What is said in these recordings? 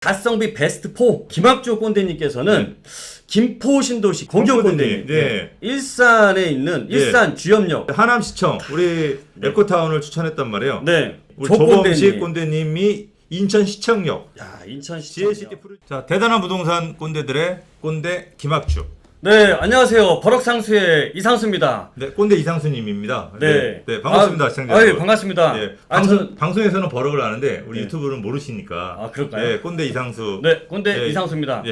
가성비 베스트 4 김학주 꼰대님께서는 김포 신도시 공경 꼰대님, 일산에 있는 일산 주염역 하남시청 우리 에코타운을 추천했단 말이에요. 우리 조꼰대님. 조범식 꼰대님이 인천시청역. 야, 인천시청역. 자, 대단한 부동산 꼰대들의 꼰대 김학주. 네, 안녕하세요. 버럭상수의 이상수입니다. 네, 꼰대 이상수님입니다. 네, 반갑습니다, 시청자. 예, 반갑습니다. 네, 저는 방송에서는 버럭을 아는데 우리 유튜브는 모르시니까. 아, 그럴까요? 네, 꼰대 이상수. 네, 꼰대 이상수입니다.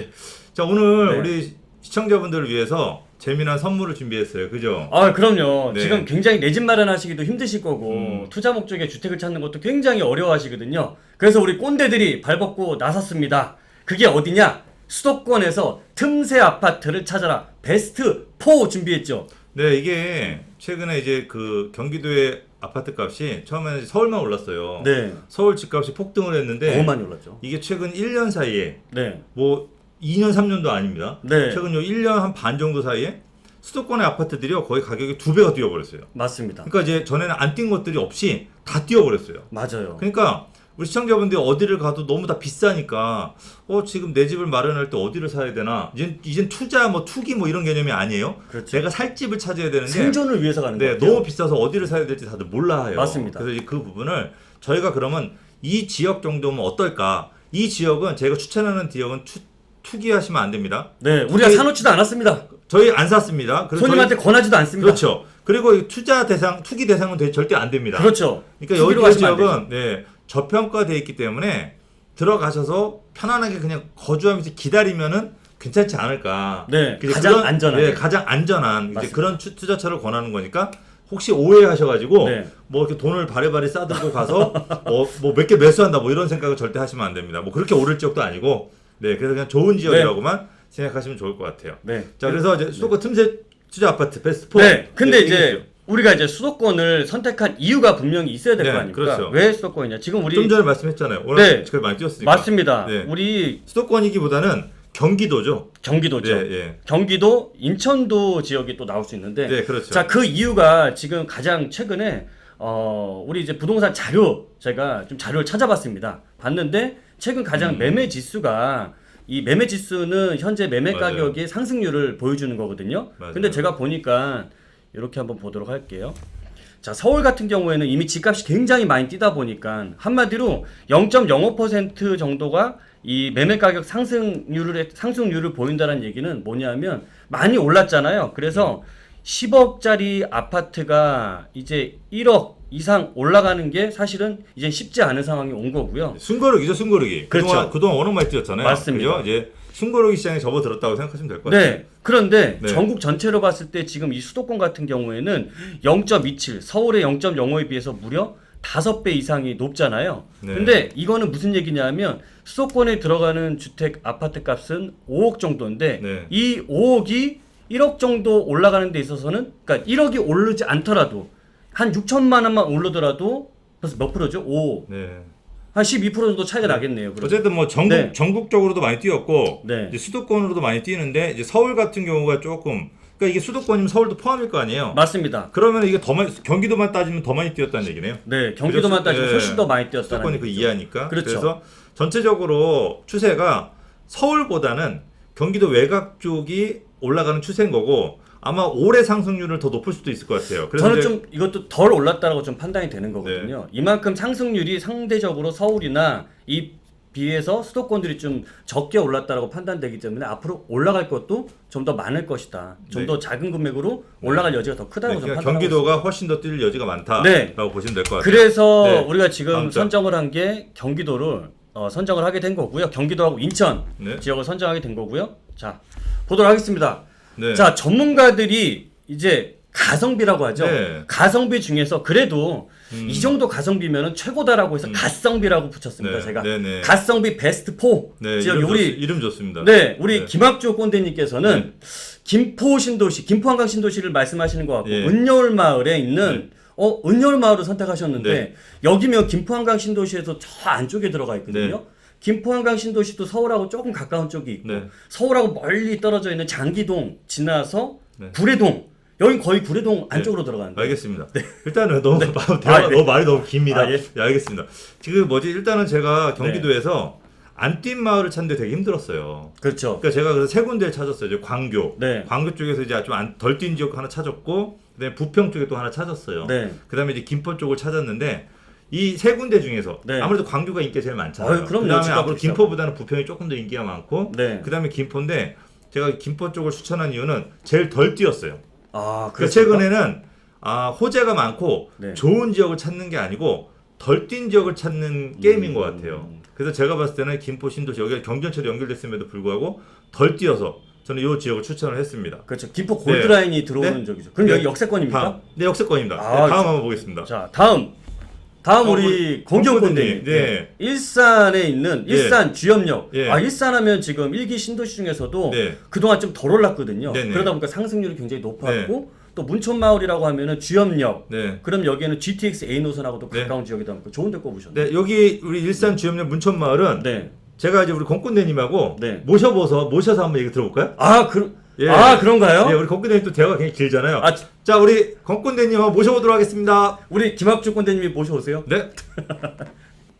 자, 오늘 네. 우리 시청자분들을 위해서 재미난 선물을 준비했어요. 그죠? 아, 그럼요. 네. 지금 굉장히 내 집 마련하시기도 힘드실 거고 투자 목적의 주택을 찾는 것도 굉장히 어려워하시거든요. 그래서 우리 꼰대들이 발벗고 나섰습니다. 그게 어디냐? 수도권에서 틈새 아파트를 찾아라. 베스트 4 준비했죠. 네, 이게 최근에 이제 그 경기도의 아파트 값이 처음에는 서울만 올랐어요. 네. 서울 집값이 폭등을 했는데 너무 많이 올랐죠. 이게 최근 1년 사이에 네. 뭐 2년 3년도 아닙니다. 네. 최근 요 1년 한 반 정도 사이에 수도권의 아파트들이요 거의 가격이 2배가 뛰어버렸어요. 맞습니다. 그러니까 이제 전에는 안 뛴 것들이 없이 다 뛰어버렸어요. 맞아요. 그러니까 우리 시청자분들이 어디를 가도 너무 다 비싸니까 지금 내 집을 마련할 때 어디를 사야 되나? 이젠 투자 뭐 투기 뭐 이런 개념이 아니에요. 그렇죠. 내가 살 집을 찾아야 되는데 생존을 위해서 가는 거예요. 너무 비싸서 어디를 사야 될지 다들 몰라요. 맞습니다. 그래서 이제 그 부분을 저희가 그러면 이 지역 정도면 어떨까? 이 지역은 제가 추천하는 지역은 투기하시면 안 됩니다. 네, 우리가 사놓지도 않았습니다. 저희 안 샀습니다. 그래서 손님한테 권하지도 않습니다. 그렇죠. 그리고 이 투기 대상은 절대 안 됩니다. 그렇죠. 그러니까 여기 지역은 저평가돼 있기 때문에 들어가셔서 편안하게 그냥 거주하면서 기다리면은 괜찮지 않을까. 네, 가장 안전한. 네, 가장 안전한 이제 그런 투자처를 권하는 거니까 혹시 오해하셔가지고 뭐 이렇게 돈을 바리바리 싸들고 가서 뭐 몇 개 매수한다 뭐 이런 생각을 절대 하시면 안 됩니다. 뭐 그렇게 오를 지역도 아니고 그래서 그냥 좋은 지역이라고만 생각하시면 좋을 것 같아요. 자, 그래서 이제 수도권 틈새 투자 아파트 베스트 4. 근데 이제 우리가 이제 수도권을 선택한 이유가 분명히 있어야 될 거 아닙니까? 그렇죠. 왜 수도권이냐? 지금 우리 좀 전에 말씀했잖아요. 오늘 집값이 많이 뛰었으니까. 맞습니다. 우리 수도권이기보다는 경기도죠. 경기도죠. 경기도, 인천도 지역이 또 나올 수 있는데. 그렇죠. 자, 그 이유가 지금 가장 최근에 우리 이제 부동산 자료 제가 좀 자료를 찾아봤습니다. 봤는데 최근 가장 매매 지수가 이 매매 지수는 현재 매매 가격의 상승률을 보여주는 거거든요. 근데 제가 보니까 이렇게 한번 보도록 할게요. 자, 서울 같은 경우에는 이미 집값이 굉장히 많이 뛰다 보니까 한마디로 0.05% 정도가 이 매매 가격 상승률을 보인다는 얘기는 뭐냐면 많이 올랐잖아요. 그래서 10억짜리 아파트가 이제 1억 이상 올라가는 게 사실은 이제 쉽지 않은 상황이 온 거고요. 숨고르기죠, 숨고르기. 그렇죠. 그동안 워낙 많이 뛰었잖아요. 맞습니다. 그죠? 이제 숨고르기 시장에 접어들었다고 생각하시면 될 것 같아요. 그런데 전국 전체로 봤을 때 지금 이 수도권 같은 경우에는 0.27, 서울의 0.05에 비해서 무려 5배 이상이 높잖아요. 근데 이거는 무슨 얘기냐면 수도권에 들어가는 주택 아파트 값은 5억 정도인데 이 5억이 1억 정도 올라가는 데 있어서는 그러니까 1억이 오르지 않더라도 한 6천만 원만 오르더라도 벌써 몇 프로죠? 5. 한 12% 정도 차이가 나겠네요. 그러면. 어쨌든 뭐 전국적으로도 많이 뛰었고 이제 수도권으로도 많이 뛰는데 이제 서울 같은 경우가 조금 그러니까 이게 수도권이면 서울도 포함일 거 아니에요. 맞습니다. 그러면 이게 더 많이 경기도만 따지면 더 많이 뛰었다는 얘기네요. 경기도만 따지면 훨씬 더 많이 뛰었다는 수도권이 그 이하니까. 그렇죠. 그래서 전체적으로 추세가 서울보다는 경기도 외곽 쪽이 올라가는 추세인 거고 아마 올해 상승률을 더 높을 수도 있을 것 같아요. 그래서 저는 좀 이것도 덜 올랐다고 좀 판단이 되는 거거든요. 이만큼 상승률이 상대적으로 서울이나 이 비해서 수도권들이 좀 적게 올랐다라고 판단되기 때문에 앞으로 올라갈 것도 좀 더 많을 것이다. 좀 더 작은 금액으로 올라갈 여지가 더 크다고 좀 판단하고 경기도가 훨씬 더 뛸 여지가 많다라고 보시면 될 것 같아요. 그래서 우리가 지금 선정을 한 게 경기도를 선정을 하게 된 거고요. 경기도하고 인천 지역을 선정하게 된 거고요. 자, 보도록 하겠습니다. 자, 전문가들이 이제 가성비라고 하죠. 가성비 중에서 그래도 이 정도 가성비면은 최고다라고 해서 가성비라고 붙였습니다. 제가 가성비 베스트 4 지역 우리 이름 좋습니다. 우리 김학주 꼰대님께서는 김포 신도시, 김포 한강 신도시를 말씀하시는 것 같고 은여울 마을에 있는 은여울 마을을 선택하셨는데 여기면 김포 한강 신도시에서 저 안쪽에 들어가 있거든요. 김포 한강 신도시도 서울하고 조금 가까운 쪽이 있고 서울하고 멀리 떨어져 있는 장기동 지나서 구례동 여기 거의 구례동 안쪽으로 들어가는데. 알겠습니다. 일단은 너무 대화가 너무 말이 너무 깁니다. 알겠습니다. 지금 일단은 제가 경기도에서 안 뛴 마을을 찾는데 되게 힘들었어요. 그렇죠. 그러니까 제가 그래서 세 군데를 찾았어요. 이제 광교. 네. 광교 쪽에서 이제 좀 덜 뛴 지역 하나 찾았고, 그다음에 부평 쪽에 또 하나 찾았어요. 네. 그다음에 이제 김포 쪽을 찾았는데 이 세 군데 중에서 네. 아무래도 광교가 인기가 제일 많잖아요. 그럼요. 그다음에 앞으로 집값 김포보다는 부평이 조금 더 인기가 많고, 네. 그다음에 김포인데 제가 김포 쪽을 추천한 이유는 제일 덜 뛰었어요. 아, 그러니까 최근에는 호재가 많고 네. 좋은 지역을 찾는 게 아니고 덜 뛴 지역을 찾는 게임인 것 같아요. 그래서 제가 봤을 때는 김포 신도시 여기가 경전철이 연결됐음에도 불구하고 덜 뛰어서 저는 이 지역을 추천을 했습니다. 그렇죠. 김포 골드라인이 들어오는 네. 적이죠. 그럼 네. 여기 역세권입니까? 다음. 네, 역세권입니다. 아, 네, 다음 한번 보겠습니다. 자, 다음 우리 공경군대님. 네. 일산에 있는 일산 주염역. 예. 일산하면 지금 일기 신도시 중에서도 네. 그동안 좀 덜 올랐거든요. 네네. 그러다 보니까 상승률이 굉장히 높았고 또 문촌마을이라고 하면은 주염역. 네. 그럼 여기에는 GTX A 노선하고도 네. 가까운 지역이다 보니까 좋은 데 꼽으셨네요. 네, 여기 우리 일산 주염역 문천마을은 네. 제가 이제 우리 공군대님하고 네. 모셔서 한번 얘기 들어볼까요? 예. 그런가요? 네, 우리 공군대님 또 대화가 굉장히 길잖아요. 아, 자, 우리 공군대님 한번 모셔보도록 하겠습니다. 우리 김학주 군대님이 모셔오세요. 네.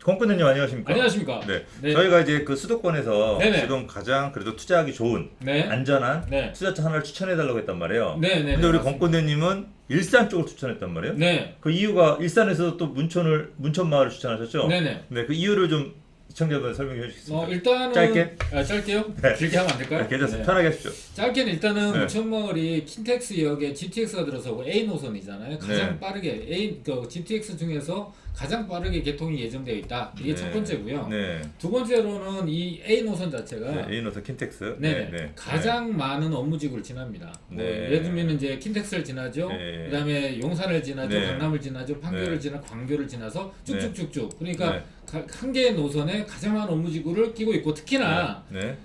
공군대님 안녕하십니까? 안녕하십니까? 네. 네. 저희가 이제 그 수도권에서 네네. 지금 가장 그래도 투자하기 좋은 네. 안전한 네. 투자처 하나를 추천해달라고 했단 말이에요. 네, 네. 근데 우리 맞습니다. 공군대님은 일산 쪽을 추천했단 말이에요. 네. 그 이유가 일산에서 또 문천마을을 추천하셨죠? 네네. 네, 그 이유를 좀 시청자분 설명해 주시겠습니까? 일단은 짧게? 짧게요? 네. 길게 하면 안 될까요? 네, 괜찮습니다. 네. 편하게 하십시오. 짧게는 일단은 네. 문천마을이 킨텍스역에 GTX가 들어서고 A 노선이잖아요. 가장 네. 빠르게 GTX 중에서 가장 빠르게 개통이 예정되어 있다. 이게 네. 첫 번째고요. 네. 두 번째로는 이 A 노선 자체가 네, 에이노스 킨텍스. 네, 가장 많은 업무지구를 지납니다. 네. 예를 들면 이제 킨텍스를 지나죠. 네. 그다음에 용산을 지나죠. 네. 강남을 지나죠. 판교를 네. 지나 광교를 지나서 쭉쭉쭉쭉. 그러니까 네. 한 개의 노선에 가장 많은 업무지구를 끼고 있고 특히나 네.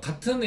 같은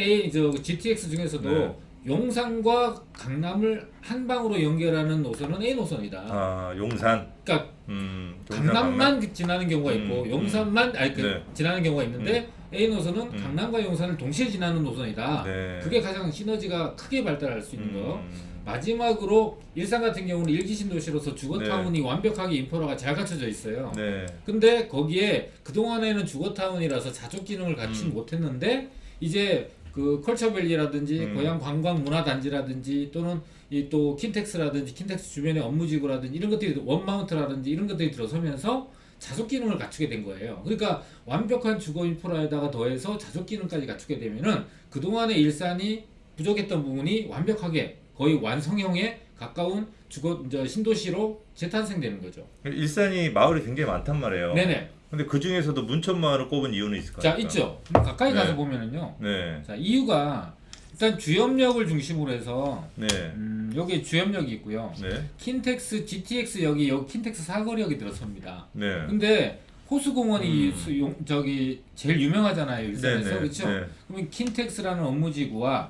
GTX 중에서도 네. 용산과 강남을 한 방으로 연결하는 노선은 A 노선이다. 아, 용산. 그러니까 용산, 강남만 지나는 경우가 있고 용산만 네. 지나는 경우가 있는데 A 노선은 강남과 용산을 동시에 지나는 노선이다. 네. 그게 가장 시너지가 크게 발달할 수 있는 거. 음. 마지막으로 일산 같은 경우는 일기 신도시로서 주거타운이 완벽하게 인프라가 잘 갖춰져 있어요. 네. 근데 거기에 그동안에는 주거타운이라서 자족 기능을 갖추지 못했는데 이제 그 컬처밸리라든지 고향 관광 문화 단지라든지 또는 이 또 킨텍스라든지 킨텍스 주변의 업무지구라든지 이런 것들이 원마운트라든지 이런 것들이 들어서면서 자족 기능을 갖추게 된 거예요. 그러니까 완벽한 주거 인프라에다가 더해서 자족 기능까지 갖추게 되면은 그동안의 일산이 부족했던 부분이 완벽하게 거의 완성형에 가까운 신도시로 재탄생되는 거죠. 일산이 마을이 굉장히 많단 말이에요. 네네. 근데 그 중에서도 문천마을을 꼽은 이유는 있을까요? 자, 있죠. 그럼 가까이 네. 가서 보면은요. 네. 자, 이유가 일단 주염역을 중심으로 해서 네. 여기 주염역이 있고요. 네. 킨텍스 GTX 여기 킨텍스 사거리역이 들어섭니다. 네. 근데 호수공원이 제일 유명하잖아요, 일산에서. 네네. 그렇죠? 네. 그러면 킨텍스라는 업무지구와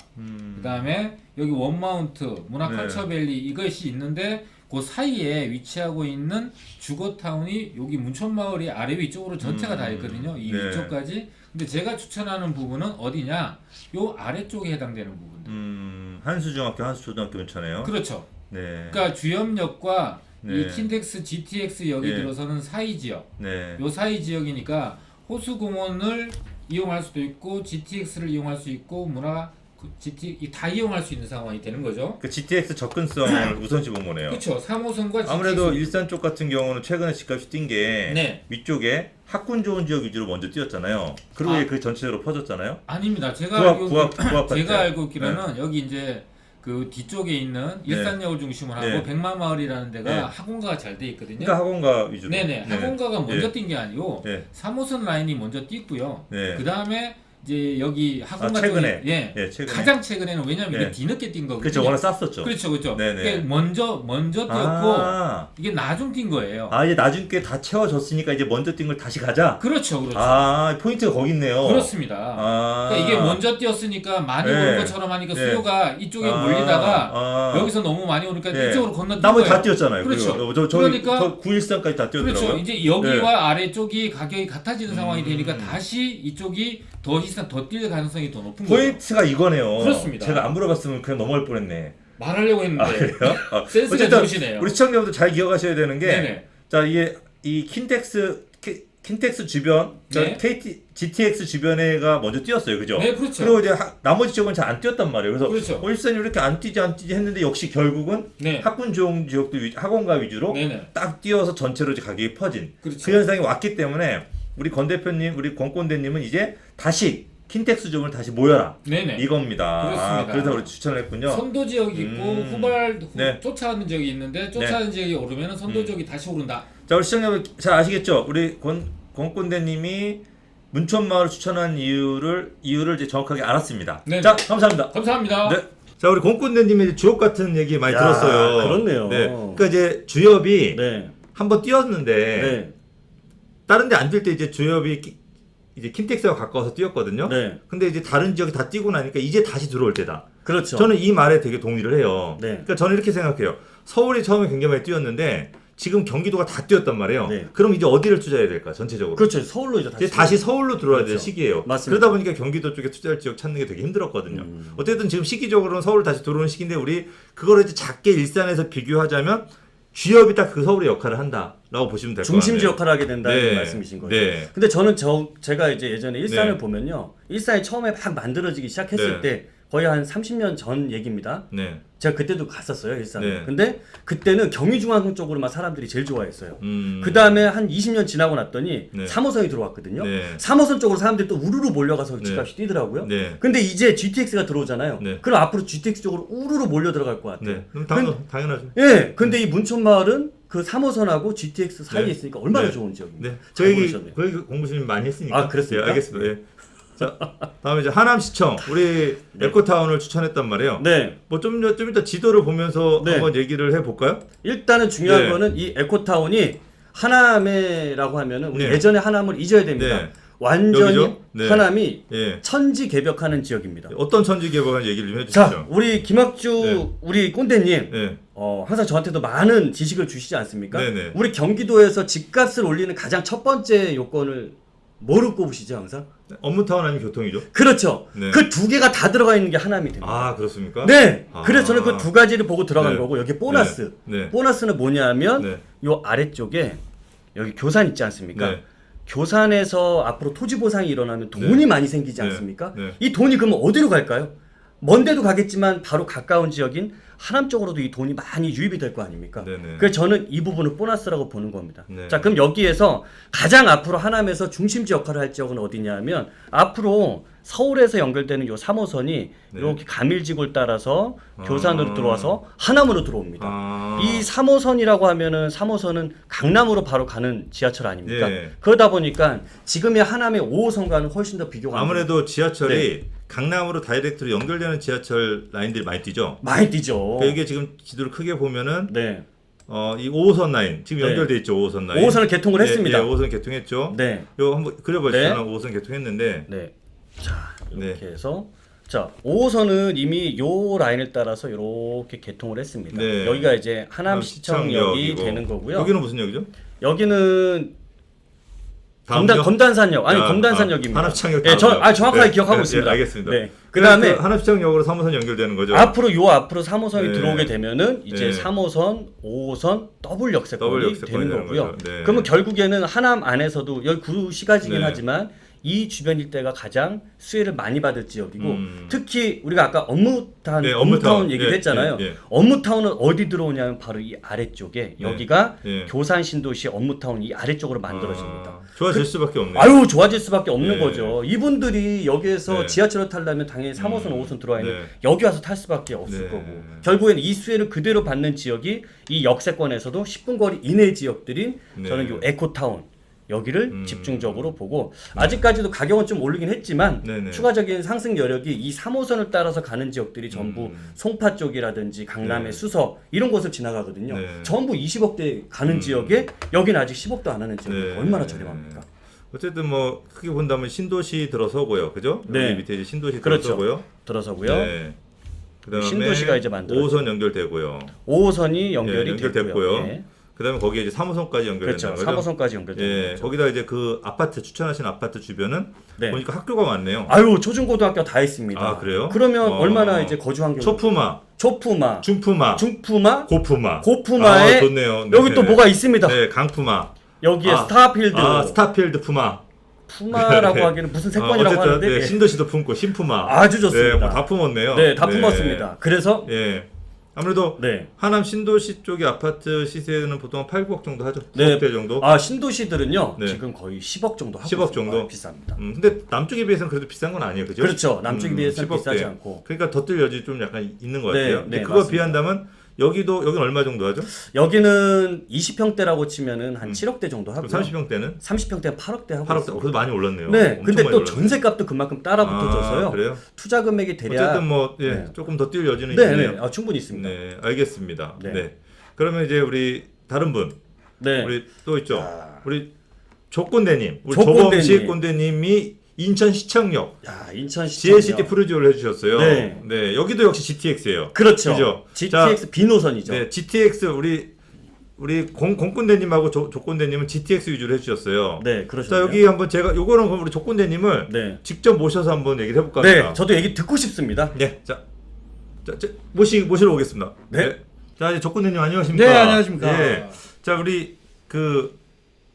그다음에 여기 원마운트, 문화컬처밸리 이것이 있는데 그 사이에 위치하고 있는 주거타운이 여기 문천마을이 아래 위쪽으로 전체가 다 있거든요. 이 네. 위쪽까지. 근데 제가 추천하는 부분은 어디냐? 요 아래쪽에 해당되는 부분들. 한수중학교, 한수초등학교 근처네요. 그렇죠. 네. 그러니까 주염역과 네. 이 킨텍스 GTX 역이 네. 들어서는 사이 지역. 네. 요 사이 지역이니까 호수공원을 이용할 수도 있고 GTX를 이용할 수 있고 GT 다 이용할 수 있는 상황이 되는 거죠. 그 GTX 접근성을 우선시 본 거네요. 그렇죠. 3호선과 GTX. 아무래도 일산 쪽 같은 경우는 최근에 집값이 뛴 게 네. 위쪽에 학군 좋은 지역 위주로 먼저 뛰었잖아요. 그리고 그 전체적으로 퍼졌잖아요. 아닙니다. 제가 제가 알고 있기로는 여기 이제 그 뒤쪽에 있는 일산역을 중심으로 하고 네. 백마마을이라는 데가 네. 학원가가 잘 돼 있거든요. 그러니까 학원가 위주로. 네네. 학원가가 먼저 뛴 게 아니고 네. 3호선 라인이 먼저 뛰고요. 네. 그 다음에 이제 여기 학원가 최근에. 쪽에 최근에. 가장 최근에는 왜냐면 네. 이게 뒤늦게 뛴 거거든요. 그렇죠. 워낙 쌌었죠. 그렇죠. 네네. 이게 먼저 뛰었고 아. 이게 나중 뛴 거예요. 이제 나중에 다 채워졌으니까 이제 먼저 뛴 걸 다시 가자. 그렇죠. 포인트가 거기 있네요. 그렇습니다. 그러니까 이게 먼저 뛰었으니까 많이 네. 오는 것처럼 하니까 네. 수요가 이쪽에 몰리다가 여기서 너무 많이 오니까 이쪽으로 건너뛴 나머지 거예요. 다 뛰었잖아요. 그렇죠. 그러니까 913까지 다 뛰었더라고요. 그렇죠. 이제 여기와 아래쪽이 가격이 같아지는 상황이 되니까 다시 이쪽이 더 뛸 가능성이 더 높은 거예요. 포인트가 이거네요. 그렇습니다. 제가 안 물어봤으면 그냥 넘어갈 뻔했네. 말하려고 했는데 그래요? 센스가 어쨌든 좋으시네요. 우리 시청자분들 잘 기억하셔야 되는 게, 네네. 자, 이 킨텍스 킨텍스 주변, 네. GTX 주변에가 먼저 뛰었어요, 그죠? 네, 그렇죠. 그리고 이제 나머지 지역은 잘 안 뛰었단 말이에요. 그래서 그렇죠. 일산이 이렇게 안 뛰지 했는데 역시 결국은 네. 학군 좋은 지역도 학원가 위주로 네네. 딱 뛰어서 전체로 이제 가격이 퍼진 그렇죠. 그 현상이 왔기 때문에 우리 권 대표님, 우리 권꼰대님은 이제 다시 킨텍스 주변을 다시 모여라 네네. 이겁니다. 그렇습니다. 그래서 우리 추천을 했군요. 선도 지역이 있고 네. 쫓아가는 지역이 있는데 쫓아가는 지역이 오르면 선도 지역이 다시 오른다. 자, 우리 시청자분 잘 아시겠죠? 우리 권꼰대님이 문천마을을 추천한 이유를 이제 정확하게 알았습니다. 네. 자, 감사합니다. 감사합니다. 네. 자, 우리 권꼰대님이 주업 같은 얘기 많이 야, 들었어요. 그렇네요. 네. 그러니까 이제 주업이 네. 한번 뛰었는데 네. 다른 데 안 뛸 때 이제 주업이 이제 킨텍스와 가까워서 뛰었거든요. 네. 근데 이제 다른 지역이 다 뛰고 나니까 이제 다시 들어올 때다. 그렇죠. 저는 이 말에 되게 동의를 해요. 네. 그러니까 저는 이렇게 생각해요. 서울이 처음에 굉장히 많이 뛰었는데 지금 경기도가 다 뛰었단 말이에요. 네. 그럼 이제 어디를 투자해야 될까 전체적으로? 그렇죠. 서울로 이제 이제 다시 서울로 들어와야 될 그렇죠. 시기예요. 맞습니다. 그러다 보니까 경기도 쪽에 투자할 지역 찾는 게 되게 힘들었거든요. 어쨌든 지금 시기적으로는 서울 다시 들어오는 시기인데 우리 그거를 이제 작게 일산에서 비교하자면 주업이 딱 그 서울의 역할을 한다라고 보시면 될 것 같아요. 중심지 역할을 하게 된다는 네. 말씀이신 거죠. 네. 근데 저는 제가 이제 예전에 일산을 네. 보면요. 일산이 처음에 막 만들어지기 시작했을 네. 때 거의 한 30년 전 얘기입니다. 네. 제가 그때도 갔었어요, 일산에. 네. 근데 그때는 경의중앙선 쪽으로만 사람들이 제일 좋아했어요. 음. 그 다음에 한 20년 지나고 났더니 네. 3호선이 들어왔거든요. 네. 3호선 쪽으로 사람들이 또 우르르 몰려가서 네. 집값이 뛰더라고요. 네. 근데 이제 GTX가 들어오잖아요. 네. 그럼 앞으로 GTX 쪽으로 우르르 몰려 들어갈 것 같아요. 네. 그럼 당연하죠. 예, 근데 이 문천마을은 그 3호선하고 GTX 사이에 네. 있으니까 얼마나 네. 좋은 지역입니다. 네. 잘 그 모르셨네요. 얘기 공부심 많이 했으니까. 아, 그랬습니까? 네, 알겠습니다. 예. 자, 다음에 이제 하남시청 우리 네. 에코타운을 추천했단 말이에요. 네. 뭐 좀 이따 지도를 보면서 네. 한번 얘기를 해볼까요? 일단은 중요한 네. 거는 이 에코타운이 하남에라고 하면은 우리 네. 예전의 하남을 잊어야 됩니다. 네. 완전히 여기죠? 네. 하남이 예. 천지개벽하는 지역입니다. 어떤 천지개벽한 얘기를 좀 해주시죠. 자, 우리 김학주 네. 우리 꼰대님 네. 항상 저한테도 많은 지식을 주시지 않습니까? 네네. 우리 경기도에서 집값을 올리는 가장 첫 번째 요건을 뭐로 꼽으시죠 항상? 업무타운 아니면 교통이죠? 그렇죠. 네. 그 두 개가 다 들어가 있는 게 하남이 됩니다. 아, 그렇습니까? 네. 아. 그래서 저는 그 두 가지를 보고 들어간 네. 거고 여기 보너스. 네. 보너스는 뭐냐면 네. 요 아래쪽에 여기 교산 있지 않습니까? 네. 교산에서 앞으로 토지 보상이 일어나면 돈이 네. 많이 생기지 네. 않습니까? 네. 이 돈이 그러면 어디로 갈까요? 먼 데도 가겠지만 바로 가까운 지역인 하남 쪽으로도 이 돈이 많이 유입이 될 거 아닙니까? 네네. 그래서 저는 이 부분을 보너스라고 보는 겁니다. 네. 자, 그럼 여기에서 가장 앞으로 하남에서 중심지 역할을 할 지역은 어디냐면 앞으로 서울에서 연결되는 요 3호선이 네. 이렇게 가밀지구를 따라서 아. 교산으로 들어와서 하남으로 들어옵니다. 아. 이 3호선이라고 하면은 3호선은 강남으로 바로 가는 지하철 아닙니까? 예. 그러다 보니까 지금의 하남의 5호선과는 훨씬 더 비교가 안 아무래도 지하철이 네. 강남으로 다이렉트로 연결되는 지하철 라인들이 많이 뛰죠. 많이 뛰죠. 그러니까 이게 지금 지도를 크게 보면은 네. 이 5호선 라인 지금 네. 연결돼 있죠. 5호선 라인. 5호선을 개통을 예, 했습니다. 예, 5호선 개통했죠. 네. 요 한번 그려보시죠. 네. 5호선 개통했는데. 네. 자, 이렇게 네. 해서 자, 5호선은 이미 요 라인을 따라서 이렇게 개통을 했습니다. 네. 여기가 이제 하남시청역이 시청역이고. 되는 거고요. 여기는 무슨 역이죠? 여기는 다음요? 검단산역. 아니, 아, 검단산역입니다. 하남시청역 예, 다음요. 정확하게 네, 기억하고 네, 있습니다. 알겠습니다. 네. 그다음에 하남시청역으로 3호선 연결되는 거죠. 앞으로 3호선이 네. 들어오게 되면은 이제 네. 3호선, 5호선 더블 역세권이 더블 역세권이 되는 거고요. 거죠. 네. 그러면 결국에는 하남 안에서도 여기 구시가지긴 네. 하지만 이 주변 일대가 가장 수혜를 많이 받을 지역이고 특히 우리가 아까 네, 업무타운 얘기를 예, 했잖아요. 예, 예. 업무타운은 어디 들어오냐면 바로 이 아래쪽에 여기가 예. 교산 신도시 업무타운 이 아래쪽으로 만들어집니다. 아, 좋아질 수밖에 없네요. 아유 좋아질 수밖에 없는 네. 거죠. 이분들이 여기에서 네. 지하철을 타려면 당연히 3호선, 5호선 들어와 있는 네. 여기 와서 탈 수밖에 없을 네. 거고 결국에는 이 수혜를 그대로 받는 지역이 이 역세권에서도 10분 거리 이내 지역들인 네. 저는 요 에코타운 여기를 집중적으로 보고 아직까지도 가격은 좀 오르긴 했지만 네네. 추가적인 상승 여력이 이 3호선을 따라서 가는 지역들이 전부 송파 쪽이라든지 강남의 네. 수서 이런 곳을 지나가거든요. 네. 전부 20억대 가는 지역에 여기는 아직 10억도 안 하는 지역이 네. 얼마나 저렴합니까? 어쨌든 뭐 크게 본다면 신도시 들어서고요, 그죠? 네. 여기 밑에 이제 신도시 그렇죠. 들어서고요. 들어서고요. 네. 그다음에 신도시가 이제 만들어지죠. 5호선 연결되고요. 5호선이 연결이 예, 연결됐고요. 됐고요. 네. 그다음에 거기에 이제 3호선까지 연결되는 그렇죠. 거죠. 3호선까지 연결되는 예, 거죠. 거기다 이제 그 아파트 추천하신 아파트 주변은 네. 보니까 학교가 많네요. 아유 초중고등학교 다 있습니다. 아, 그래요? 그러면 어. 얼마나 이제 거주 환경 초품화, 초품화, 중품화, 중품화, 고품화. 고품화에 아, 좋네요. 여기 또 뭐가 있습니다. 네, 강품화. 여기에 스타필드. 스타필드 푸마. 푸마라고 네. 하기는 무슨 색권이라고 어쨌든, 하는데 네, 신도시도 품고 신푸마. 아주 좋습니다. 네, 뭐다 품었네요. 네, 다 품었습니다. 그래서 예. 아무래도 네. 하남 신도시 쪽의 아파트 시세는 보통 8, 9억 정도 하죠. 네. 9억대 정도. 신도시들은요 네. 지금 거의 10억 정도 하고 10억 있습니다. 정도? 비쌉니다. 근데 남쪽에 비해서는 그래도 비싼 건 아니에요, 그죠? 그렇죠. 남쪽에 비해서는 10억대. 비싸지 않고. 그러니까 더 뜰 여지 좀 약간 있는 것 네, 같아요. 네, 근데 그거 맞습니다. 비한다면 여기는 얼마 정도 하죠? 여기는 20평대라고 치면은 한 7억대 정도 하고요. 30평대는 30평대 8억대 하고 8억. 있어요. 그래도 많이 올랐네요. 네, 엄청 근데 많이 또 올랐네요. 전세값도 그만큼 따라 붙어져서요. 그래요? 투자 금액이 대략 어쨌든 뭐 예, 네. 조금 더 뛸 여지는 네, 있네요. 네. 충분히 있습니다. 네, 알겠습니다. 네. 네. 그러면 이제 우리 다른 분, 네. 우리 또 있죠. 아. 우리 조꼰대님, 우리 조꼰대님. 조범식 꼰대님이 인천시청역 야, 인천시청 GLCT 프로듀오를 해주셨어요. 네. 네, 여기도 역시 GTX예요. 그렇죠. 그죠? GTX B노선이죠. 네, GTX 우리 공꼰대님하고 조꼰대님은 GTX 위주로 해주셨어요. 네, 자, 그러셨네요. 여기 한번 제가 요거는 그럼 우리 조꼰대님을 네. 직접 모셔서 한번 얘기를 해볼까 네, 합니다. 저도 얘기 듣고 싶습니다. 네, 자, 모시러 오겠습니다. 네. 자, 이제 조건대님 안녕하십니까? 네, 안녕하십니까. 네. 자, 우리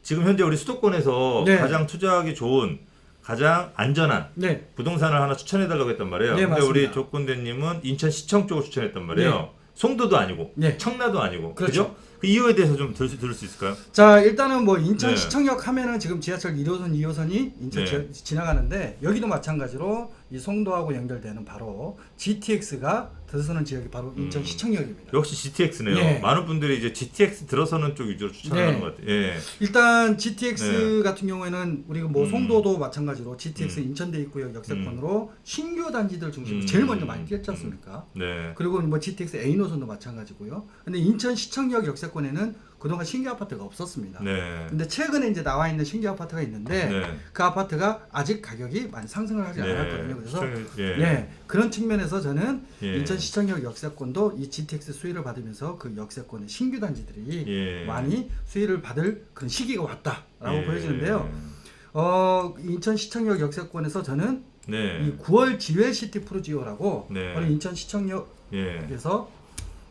지금 현재 우리 수도권에서 네. 가장 투자하기 좋은, 가장 안전한 네. 부동산을 하나 추천해달라고 했단 말이에요. 네, 근데 맞습니다. 우리 조건대님은 인천시청 쪽을 추천했단 말이에요. 네. 송도도 아니고, 네. 청라도 아니고, 그렇죠. 그죠? 그 이유에 대해서 좀 들을 수 있을까요? 자, 일단은 뭐 인천 네. 시청역 하면은 지금 지하철 1호선, 2호선이 인천 네. 지나가는데 여기도 마찬가지로 이 송도하고 연결되는 바로 GTX가 들어서는 지역이 바로 인천 시청역입니다. 역시 GTX네요. 네. 많은 분들이 이제 GTX 들어서는 쪽 위주로 추천하는 네. 것 같아요. 예. 일단 GTX 네. 같은 경우에는 우리가 뭐 송도도 마찬가지로 GTX 인천대입구역 역세권으로 음. 신규 단지들 중심으로 제일 먼저 많이 뛰었지 않습니까? 네. 그리고 뭐 GTX A 노선도 마찬가지고요. 근데 인천 시청역 역세권에는 그동안 신규 아파트가 없었습니다. 네. 근데 최근에 이제 나와 있는 신규 아파트가 있는데 네. 그 아파트가 아직 가격이 많이 상승을 하지 네. 않았거든요. 그래서 예. 네, 그런 측면에서 저는 예. 인천 시청역 역세권도 이 GTX 수혜를 받으면서 그 역세권의 신규 단지들이 예. 많이 수혜를 받을 그런 시기가 왔다라고 예. 보여지는데요. 인천 시청역 역세권에서 저는 네. 이 9월 지회시티 프로지오라고 네. 바로 인천 시청역에서 예.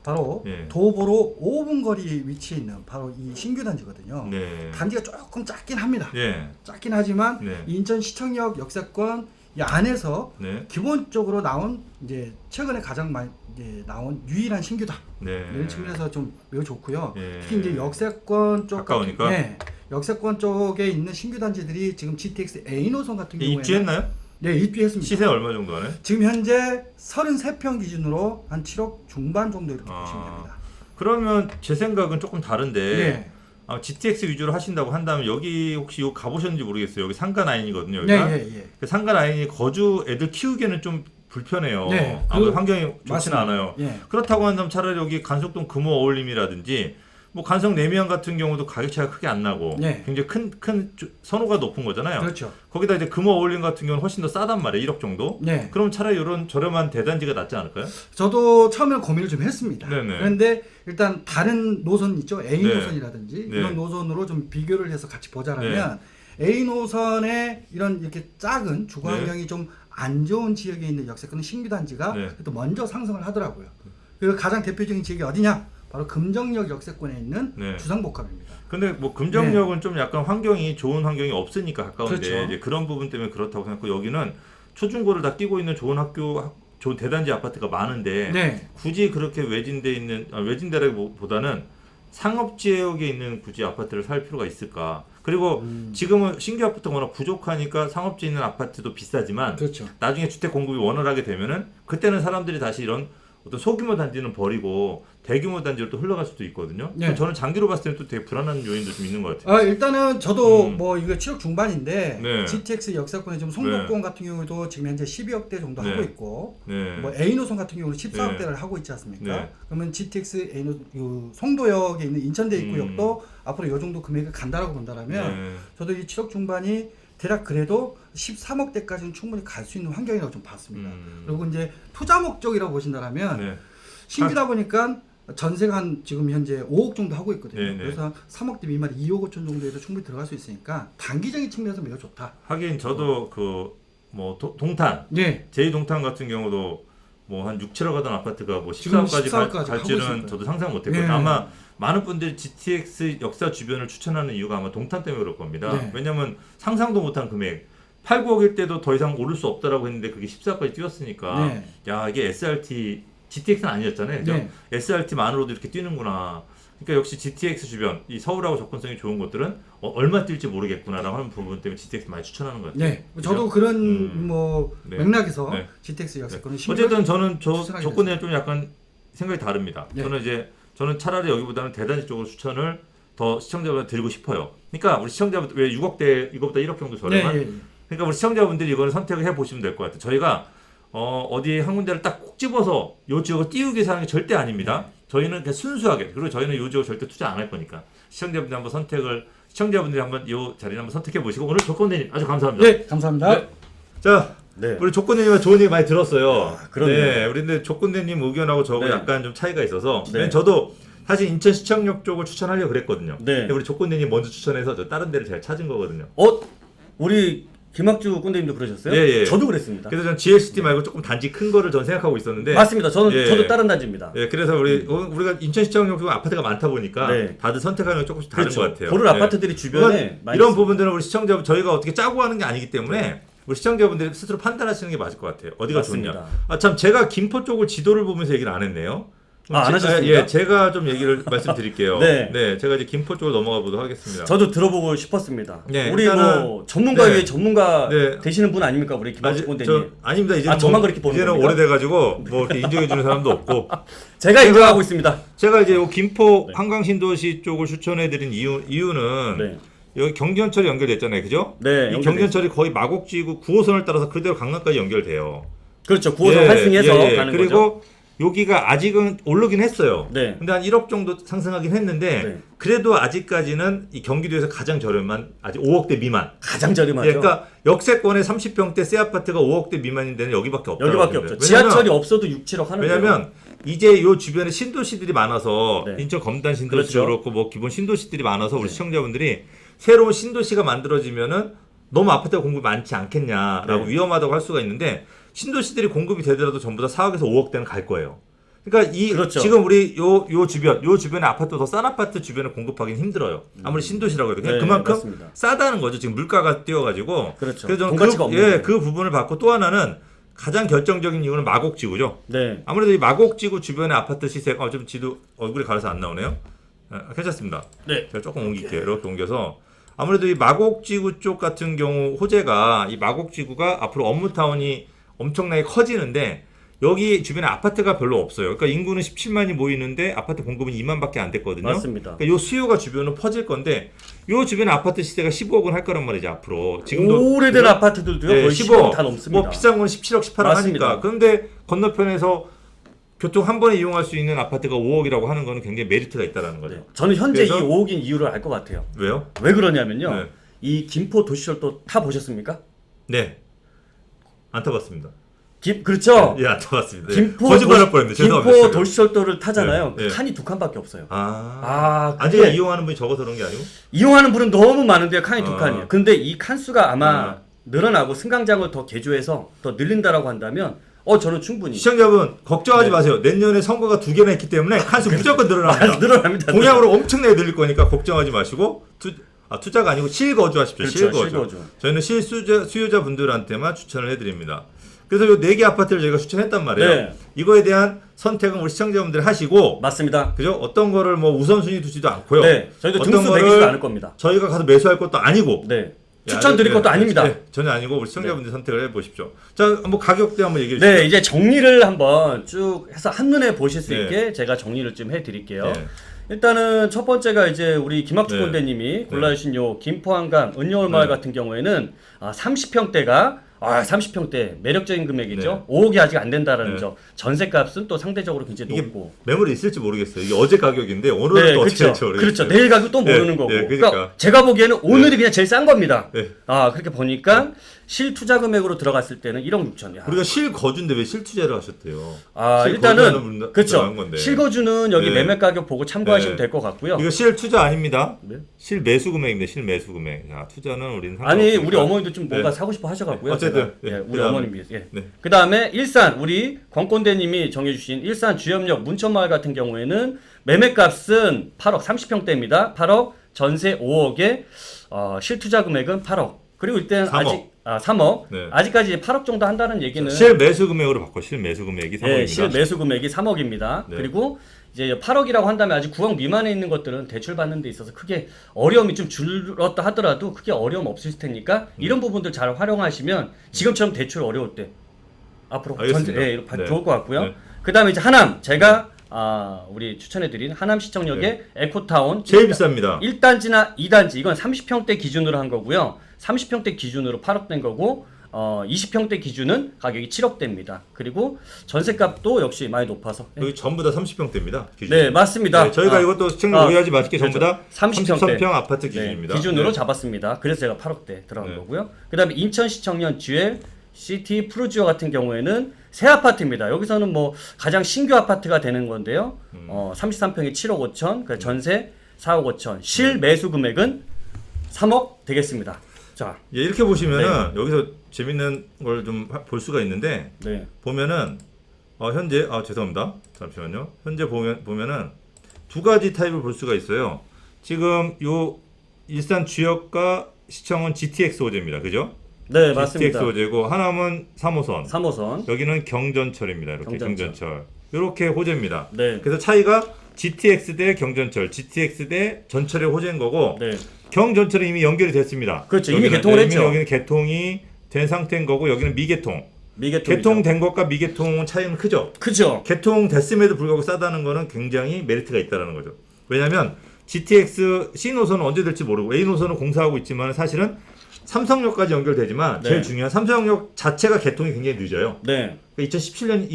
바로 예. 도보로 5분 거리 위치해 있는 바로 이 신규 단지거든요. 네. 단지가 조금 작긴 합니다. 예. 작긴 하지만 네. 인천 시청역 역세권 이 안에서 네. 기본적으로 나온 이제 최근에 가장 많이 이제 나온 유일한 신규다. 네. 이런 측면에서 좀 매우 좋고요. 예. 특히 이제 역세권 쪽 가까우니까? 네, 역세권 쪽에 있는 신규 단지들이 지금 GTX A 노선 같은 경우에는 입주했나요? 네, 입주했습니다. 시세 얼마 정도 하네? 지금 현재 33평 기준으로 한 7억 중반 정도 이렇게 보시면 됩니다. 그러면 제 생각은 조금 다른데 네. GTX 위주로 하신다고 한다면 여기 혹시 요 가보셨는지 모르겠어요. 여기 상가 라인이거든요. 네, 여기가. 예, 예. 그 상가 라인이 거주 애들 키우기에는 좀 불편해요. 네, 아무래도 환경이 좋지는 맞습니다. 않아요. 예. 그렇다고 한다면 차라리 여기 간속동 금호 어울림이라든지 뭐 간성 내미안 같은 경우도 가격 차이가 크게 안 나고 네. 굉장히 큰 선호가 높은 거잖아요. 그렇죠. 거기다 이제 금호 어울림 같은 경우는 훨씬 더 싸단 말이에요. 1억 정도. 네. 그럼 차라리 이런 저렴한 대단지가 낫지 않을까요? 저도 처음에 고민을 좀 했습니다. 네네. 그런데 일단 다른 노선 있죠. A 네. 노선이라든지 네. 이런 노선으로 좀 비교를 해서 같이 보자면 A 노선의 이런 이렇게 작은 주거 네. 환경이 좀 안 좋은 지역에 있는 역세권 신규 단지가 네. 또 먼저 상승을 하더라고요. 그 가장 대표적인 지역이 어디냐? 바로 금정역 역세권에 있는 네. 주상복합입니다. 근데 뭐 금정역은 좀 약간 환경이 좋은 환경이 없으니까 가까운데 그렇죠. 이제 그런 부분 때문에 그렇다고 생각하고 여기는 초중고를 다 끼고 있는 좋은 학교 좋은 대단지 아파트가 많은데 네. 굳이 그렇게 외진돼 있는 외진데라기보다는 상업 지역에 있는 굳이 아파트를 살 필요가 있을까? 그리고 지금은 신규 아파트가 워낙 부족하니까 상업지에 있는 아파트도 비싸지만 그렇죠. 나중에 주택 공급이 원활하게 되면은 그때는 사람들이 다시 이런 어떤 소규모 단지는 버리고 대규모 단지로 또 흘러갈 수도 있거든요. 네. 저는 장기로 봤을 때는 또 되게 불안한 요인도 좀 있는 것 같아요. 일단은 저도 뭐 이거 7억 중반인데 네. GTX 역세권에 지금 송도권 같은 경우도 지금 현재 12억대 정도 네. 하고 있고 네. 뭐 A 노선 같은 경우는 14억대를 하고 있지 않습니까? 네. 그러면 GTX A 송도역에 있는 인천대 입구역도 앞으로 이 정도 금액을 간다라고 본다라면 네. 저도 이 7억 중반이 대략 그래도 13억대까지는 충분히 갈 수 있는 환경이라고 좀 봤습니다. 그리고 이제 투자 목적이라고 보신다라면 네. 신규다 보니까 전세가 한 지금 현재 5억 정도 하고 있거든요. 네네. 그래서 3억대 미만 2억 5천 정도에도 충분히 들어갈 수 있으니까 단기적인 측면에서 매우 좋다. 하긴 저도 그 뭐 동탄 네. 제2동탄 같은 경우도 뭐 한 6, 7억 하던 아파트가 뭐 지금 14억까지 14억 까지 갈 가고 줄은 있을 저도 상상 못했거든요. 네. 아마 많은 분들이 GTX 역사 주변을 추천하는 이유가 아마 동탄 때문에 그럴 겁니다. 네. 왜냐면 상상도 못한 금액 8, 9억일 때도 더 이상 오를 수 없다라고 했는데 그게 14억까지 뛰었으니까 네. 야 이게 SRT GTX는 아니었잖아요. 그죠? 네. SRT만으로도 이렇게 뛰는구나. 그러니까 역시 GTX 주변 이 서울하고 접근성이 좋은 곳들은 얼마 뛸지 모르겠구나라고 하는 부분 때문에 GTX 많이 추천하는 것 같아요. 네, 저도 그런 네. 맥락에서 네. GTX 역세권은 어쨌든 저는 추천하게 조건에 좀 약간 생각이 다릅니다. 네. 저는 차라리 여기보다는 대단지 쪽으로 추천을 더 시청자분들 드리고 싶어요. 그러니까 우리 시청자분들 왜 6억대 이거보다 1억 정도 저렴한 네, 예, 예. 그러니까 우리 시청자분들이 이거는 선택을 해 보시면 될 것 같아요. 저희가 어디 한 군데를 딱 꼭 집어서 요 지역을 띄우기 위해서 하는 게 절대 아닙니다. 저희는 그냥 순수하게 그리고 저희는 요 지역 절대 투자 안 할 거니까 시청자분들이 한번 요 자리를 한번 선택해 보시고 오늘 조건대님 아주 감사합니다. 네, 감사합니다. 네. 자, 네. 우리 조건대님과 좋은 얘기 많이 들었어요. 그러네요. 네, 우리 근데 조건대님 의견하고 저하고 네. 약간 좀 차이가 있어서 네. 왜냐면 저도 사실 인천 시청역 쪽을 추천하려고 그랬거든요. 네. 근데 우리 조건대님 먼저 추천해서 저 다른 데를 제가 찾은 거거든요. 우리 김학주 꼰대님도 그러셨어요? 예, 예. 저도 그랬습니다. 그래서 전 GLCT 말고 조금 단지 큰 거를 전 생각하고 있었는데 맞습니다. 저도 예. 다른 단지입니다. 예, 그래서 우리가 인천 시청역 쪽 아파트가 많다 보니까 네. 다들 선택하는 게 조금씩 다른 그렇죠. 것 같아요. 고를 예. 아파트들이 주변에 물론 많이 이런 있습니다. 부분들은 우리 시청자분 저희가 어떻게 짜고 하는 게 아니기 때문에 우리 시청자분들이 스스로 판단하시는 게 맞을 것 같아요. 어디가 맞습니다. 좋냐. 아 참 제가 김포 쪽을 지도를 보면서 얘기를 안 했네요. 안 하셨습니까? 예, 제가 좀 얘기를 말씀드릴게요. 네. 제가 이제 김포 쪽으로 넘어가 보도록 하겠습니다. 저도 들어보고 싶었습니다. 네, 우리 일단은- 뭐 전문가 네. 위에 전문가 네. 되시는 분 아닙니까? 우리 김학주 꼰대님. 아닙니다. 이제는 저만 그렇게 보는 이제는 겁니까? 오래돼가지고 뭐 이렇게 인정해주는 사람도 없고. 제가 인정하고 있습니다. 제가 이제 요 김포 네. 한강신도시 쪽을 추천해드린 이유는 네. 여기 경전철이 연결됐잖아요, 그죠? 네, 이 연결돼 경전철이 거의 마곡지구 9호선을 따라서 그대로 강남까지 연결돼요. 그렇죠. 9호선 환승해서 가는 거죠. 그리고 여기가 아직은 오르긴 했어요. 네. 근데 한 1억 정도 상승하긴 했는데 네. 그래도 아직까지는 이 경기도에서 가장 저렴한 아직 5억대 미만. 가장 저렴하죠. 예, 그러니까 역세권의 30평대 새 아파트가 5억대 미만인 데는 여기밖에 없다고. 여기밖에 없죠. 지하철이 없어도 6, 7억 하는 왜냐면 이제 요 주변에 신도시들이 많아서 네. 인천 검단 신도시도 그렇죠. 그렇고 뭐 기본 신도시들이 많아서 우리 네. 시청자분들이 새로운 신도시가 만들어지면은 너무 아파트가 공급이 많지 않겠냐라고 네. 위험하다고 할 수가 있는데 신도시들이 공급이 되더라도 전부 다 4억에서 5억대는 갈 거예요. 그러니까 그렇죠. 지금 우리 요 주변에 아파트 더 싼 아파트 주변에 공급하기는 힘들어요. 아무리 신도시라고 해도 그냥 네, 그만큼 맞습니다. 싸다는 거죠. 지금 물가가 뛰어가지고. 그렇죠. 그래서 저는 돈가치가 없는 거예요. 그 부분을 봤고 또 하나는 가장 결정적인 이유는 마곡지구죠. 네. 아무래도 이 마곡지구 주변의 아파트 시세가 좀 지도 얼굴이 가려서 안 나오네요. 괜찮습니다. 네. 제가 조금 옮길게요. 이렇게 옮겨서 아무래도 이 마곡지구 쪽 같은 경우 호재가 이 마곡지구가 앞으로 업무타운이 엄청나게 커지는데 여기 주변에 아파트가 별로 없어요. 그러니까 인구는 17만이 모이는데 아파트 공급은 2만밖에 안 됐거든요. 맞습니다. 그러니까 요 수요가 주변으로 퍼질 건데 요 주변에 아파트 시세가 15억은 할 거란 말이죠. 앞으로 지금도 오래된 그죠? 아파트들도요. 네, 거의 10억 다 넘습니다. 뭐 비싼 건 17억, 18억 맞습니다. 하니까. 그런데 건너편에서 교통 한 번에 이용할 수 있는 아파트가 5억이라고 하는 거는 굉장히 메리트가 있다라는 거죠. 네. 저는 현재 이 그래서- 5억인 이유를 알 것 같아요. 왜요? 왜 그러냐면요. 네. 이 김포 도시철도 타 보셨습니까? 네. 안 타봤습니다. 그렇죠. 예, 안 타봤습니다. 김포 거짓말할 뻔했는데 죄송합니다. 김포 제가. 도시철도를 타잖아요. 네, 네. 칸이 2칸밖에 없어요. 아, 그게 아직 이용하는 분이 적어서 그런 게 아니고? 이용하는 분은 너무 많은데 칸이 2칸이에요. 아. 근데 이 칸수가 아마 늘어나고 승강장을 더 개조해서 더 늘린다라고 한다면 저는 충분히 시청자분 걱정하지 네. 마세요. 내년에 선거가 2개나 있기 때문에 칸수 무조건 늘어납니다. 늘어납니다. 공약으로 엄청나게 늘릴 거니까 걱정하지 마시고 투자가 아니고 실거주하십시오. 그렇죠, 실거주. 실거주. 저희는 수요자분들한테만 추천을 해드립니다. 그래서 요 4개 아파트를 저희가 추천했단 말이에요. 네. 이거에 대한 선택은 우리 시청자분들이 하시고 맞습니다. 그죠? 어떤 거를 뭐 우선순위 두지도 않고요. 네, 저희도 어떤 등수 거를 매기지도 않을 겁니다. 저희가 가서 매수할 것도 아니고 네, 추천드릴 것도 아닙니다. 네, 전혀 아니고 우리 시청자분들이 선택을 해보십시오. 자, 한번 가격대 한번 얘기해 주시죠. 네, 이제 정리를 한번 쭉 해서 한눈에 보실 수 네. 있게 제가 정리를 좀 해드릴게요. 네. 일단은 첫 번째가 이제 우리 김학주 네. 꼰대님이 골라주신 요 김포한강 은여울마을 네. 같은 경우에는 30평대가 30평대 매력적인 금액이죠. 네. 5억이 아직 안 된다라는 네. 점. 전세값은 또 상대적으로 굉장히 이게 높고. 매물이 있을지 모르겠어요. 이게 어제 가격인데 오늘은 네, 또 어떻게 될지 그렇죠. 모르겠어요. 그렇죠. 내일 가격 또 모르는 네, 거고. 네, 그러니까. 그러니까. 제가 보기에는 오늘이 그냥 제일 싼 겁니다. 네. 그렇게 보니까 실투자 금액으로 들어갔을 때는 1억 6천. 야. 우리가 실거주인데 왜 실투자를 하셨대요? 일단은 그렇죠. 건데. 실거주는 여기 네. 매매 가격 보고 참고하시면 네. 될 것 같고요. 이거 실투자 아닙니다. 네. 실매수 금액입니다. 실매수 금액. 자, 투자는 우리는 아니 상관없으니까. 우리 어머니도 좀 뭔가 네. 사고 싶어 하셔가고요. 어쨌든, 제가. 네. 우리 그다음에. 어머님 위해서. 예. 네. 그 다음에 일산 우리 권권대님이 정해주신 일산 주염역 문천마을 같은 경우에는 매매값은 8억 30평대입니다. 8억 전세 5억에 실투자 금액은 8억. 그리고 일단 3억. 아직 3억. 네. 아직까지 8억 정도 한다는 얘기는 실매수 금액으로 바꿔. 실매수 금액이 3억입니다. 네, 실매수 금액이 3억입니다. 네. 그리고 이제 8억이라고 한다면 아직 9억 미만에 있는 것들은 대출 받는 데 있어서 크게 어려움이 좀 줄었다 하더라도 크게 어려움 없을 테니까 이런 부분들 잘 활용하시면 지금처럼 대출 어려울 때 앞으로 알겠습니다. 네, 네. 좋을 것 같고요. 네. 그다음에 이제 하남 제가 우리 추천해드린 하남 시청역의 에코타운 제일 비쌉니다. 1단지나 2단지 이건 30평대 기준으로 한 거고요. 30평대 기준으로 8억 된 거고 20평대 기준은 가격이 7억대입니다. 그리고 전세값도 역시 많이 높아서 여기 전부 다 30평대입니다. 네, 맞습니다. 네, 저희가 이것도 시청자 오해하지 마시게 전부 다 30평대 33평 아파트 기준입니다. 기준으로 네. 잡았습니다. 그래서 제가 8억대 들어간 네. 거고요. 그다음에 인천시청년 GL 시티 프루지오 같은 경우에는 새 아파트입니다. 여기서는 뭐 가장 신규 아파트가 되는 건데요. 33평에 7억 5천, 그 전세 4억 5천, 실 매수 금액은 3억 되겠습니다. 자, 예, 이렇게 보시면은 여기서 재밌는 걸 좀 볼 수가 있는데 네, 보면은 현재 죄송합니다. 잠시만요. 현재 보면은 두 가지 타입을 볼 수가 있어요. 지금 요 일산 주역과 시청은 GTX 호재입니다. 그죠? 네 GTX 맞습니다. 호재고 하나는 3호선. 3호선. 여기는 경전철입니다. 이렇게 경전철. 이렇게 호재입니다. 네, 그래서 차이가 GTX 대 경전철, GTX 대 전철의 호재인 거고 네, 경전철은 이미 연결이 됐습니다. 그렇죠. 이미 여기는, 개통을 했죠. 여기는 개통이 된 상태인 거고 여기는 미개통. 미개통이죠. 개통된 것과 미개통 차이는 크죠. 그죠. 개통됐음에도 불구하고 싸다는 거는 굉장히 메리트가 있다는 거죠. 왜냐하면 GTX C노선은 언제 될지 모르고 A노선은 공사하고 있지만 사실은 삼성역까지 연결되지만 네. 제일 중요한 삼성역 자체가 개통이 굉장히 늦어요. 네. 2017년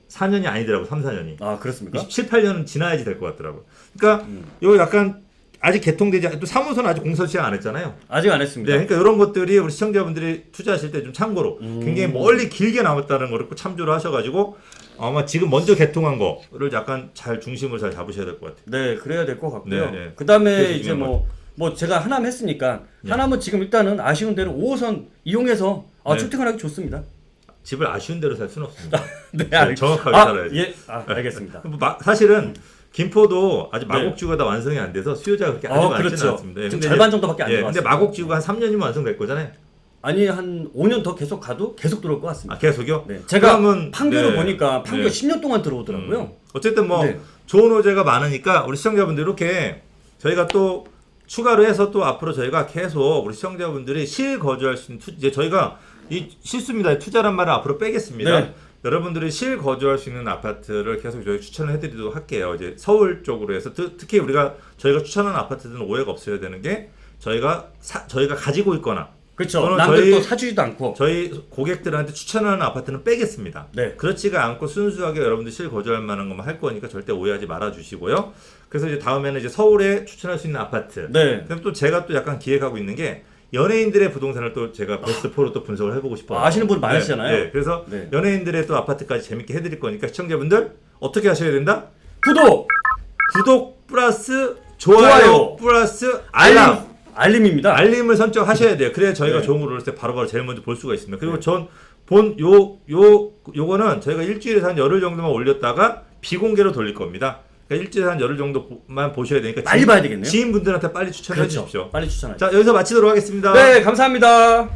4년이 아니더라고 3, 4년이. 아 그렇습니까? 27, 8년은 지나야지 될 것 같더라고. 그러니까 이거 약간 아직 개통되지 또 3호선 아직 공사 시작 안 했잖아요. 아직 안 했습니다. 네, 그러니까 이런 것들이 우리 시청자분들이 투자하실 때 좀 참고로 굉장히 멀리 길게 남았다는 거를 꼭 참조를 하셔가지고 아마 지금 먼저 개통한 거를 약간 잘 중심을 잘 잡으셔야 될 것 같아요. 네, 그래야 될 것 같고요. 네, 네. 그다음에 그래서 이제 중요한 뭐 제가 하남 했으니까 네. 하남은 지금 일단은 아쉬운 대로 5호선 이용해서 네. 출퇴근하기 좋습니다. 집을 아쉬운 대로 살 수는 없습니다. 네, 정확하게 살아야지. 예, 알겠습니다. 사실은 김포도 아직 마곡지구가 다 완성이 안 돼서 수요자가 그렇게 아직 많지는 그렇죠. 않습니다. 지금 절반 정도밖에 안 근데 들어갔어요. 마곡지구가 한 3년이면 완성될 거잖아요. 아니 한 5년 더 계속 가도 계속 들어올 것 같습니다. 계속요? 네, 제가 그러면, 판교를 네. 보니까 판교 네. 10년 동안 들어오더라고요. 어쨌든 뭐 네. 좋은 호재가 많으니까 우리 시청자분들 이렇게 저희가 또 추가로 해서 또 앞으로 저희가 계속 우리 시청자분들이 실거주할 수 있는 이제 저희가 이 실수입니다. 투자란 말을 앞으로 빼겠습니다. 네. 여러분들이 실거주할 수 있는 아파트를 계속 저희 추천을 해드리도록 할게요. 이제 서울 쪽으로 해서 특히 저희가 추천하는 아파트들은 오해가 없어야 되는 게 저희가 가지고 있거나 그렇죠. 저는 남들 또 사주지도 않고. 저희 고객들한테 추천하는 아파트는 빼겠습니다. 네. 그렇지가 않고 순수하게 여러분들 실거주할 만한 것만 할 거니까 절대 오해하지 말아 주시고요. 그래서 이제 다음에는 이제 서울에 추천할 수 있는 아파트. 네. 그다음에 또 제가 또 약간 기획하고 있는 게 연예인들의 부동산을 또 제가 베스트 4로 또 분석을 해보고 싶어요. 아시는 분 많으시잖아요. 네. 그래서 네. 연예인들의 또 아파트까지 재밌게 해드릴 거니까 시청자분들 어떻게 하셔야 된다? 구독 플러스 좋아요 플러스 알림입니다. 알림을 설정하셔야 돼요. 그래야 저희가 네. 좋은 걸 올릴 때 바로바로 제일 먼저 볼 수가 있습니다. 그리고 요거는 저희가 일주일에서 한 열흘 정도만 올렸다가 비공개로 돌릴 겁니다. 그러니까 일주일에 한 열흘 정도만 보셔야 되니까 빨리 봐야 되겠네요. 지인분들한테 빨리 추천해 그렇죠. 주십시오. 빨리 추천하죠. 자, 여기서 마치도록 하겠습니다. 네, 감사합니다.